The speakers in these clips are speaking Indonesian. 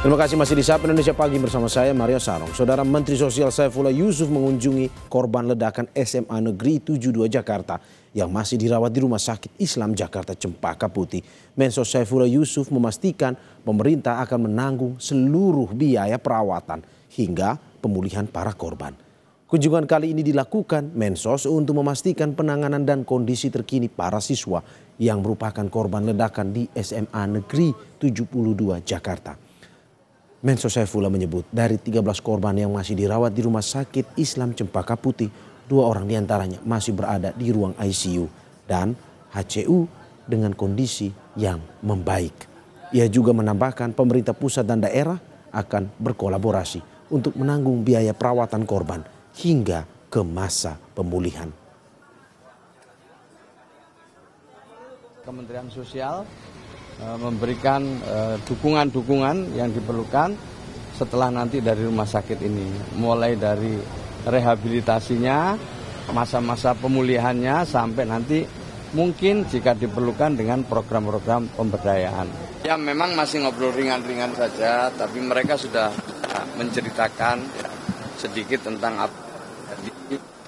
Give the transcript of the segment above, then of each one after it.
Terima kasih masih di Sapa Indonesia Pagi bersama saya Mario Sarong. Saudara Menteri Sosial Saifullah Yusuf mengunjungi korban ledakan SMA Negeri 72 Jakarta yang masih dirawat di Rumah Sakit Islam Jakarta Cempaka Putih. Mensos Saifullah Yusuf memastikan pemerintah akan menanggung seluruh biaya perawatan hingga pemulihan para korban. Kunjungan kali ini dilakukan Mensos untuk memastikan penanganan dan kondisi terkini para siswa yang merupakan korban ledakan di SMA Negeri 72 Jakarta. Mensos Saifullah menyebut dari 13 korban yang masih dirawat di Rumah Sakit Islam Cempaka Putih, 2 orang diantaranya masih berada di ruang ICU dan HCU dengan kondisi yang membaik. Ia juga menambahkan pemerintah pusat dan daerah akan berkolaborasi untuk menanggung biaya perawatan korban hingga ke masa pemulihan. Kementerian Sosial memberikan dukungan-dukungan yang diperlukan setelah nanti dari rumah sakit ini. Mulai dari rehabilitasinya, masa-masa pemulihannya, sampai nanti mungkin jika diperlukan dengan program-program pemberdayaan. Ya memang masih ngobrol ringan-ringan saja, tapi mereka sudah menceritakan sedikit tentang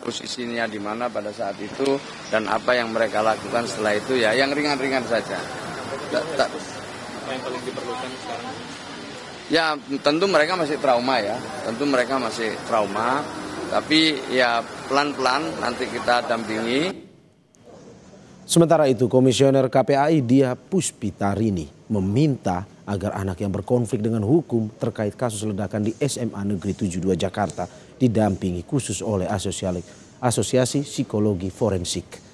posisinya di mana pada saat itu dan apa yang mereka lakukan setelah itu, ya yang ringan-ringan saja. Apa yang paling diperlukan sekarang? Ya tentu mereka masih trauma ya, tapi ya pelan-pelan nanti kita dampingi. Sementara itu Komisioner KPAI Dia Puspitarini meminta agar anak yang berkonflik dengan hukum terkait kasus ledakan di SMA Negeri 72 Jakarta didampingi khusus oleh Asosiasi Psikologi Forensik.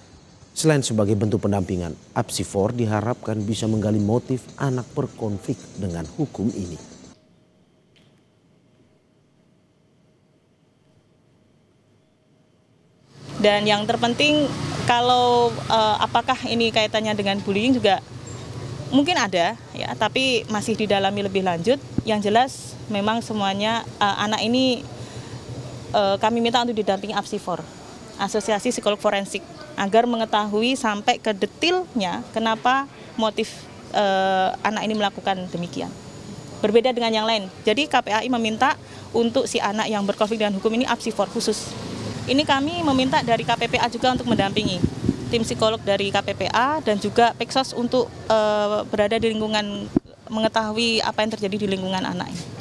Selain sebagai bentuk pendampingan, Apsifor diharapkan bisa menggali motif anak berkonflik dengan hukum ini. Dan yang terpenting kalau apakah ini kaitannya dengan bullying juga mungkin ada ya, tapi masih didalami lebih lanjut. Yang jelas memang semuanya anak ini kami minta untuk didampingi Apsifor, Asosiasi Psikolog Forensik, agar mengetahui sampai ke detailnya kenapa motif anak ini melakukan demikian. Berbeda dengan yang lain. Jadi KPAI meminta untuk si anak yang berkonflik dengan hukum ini Apsifor khusus. Ini kami meminta dari KPPA juga untuk mendampingi tim psikolog dari KPPA dan juga Peksos untuk berada di lingkungan, mengetahui apa yang terjadi di lingkungan anak ini.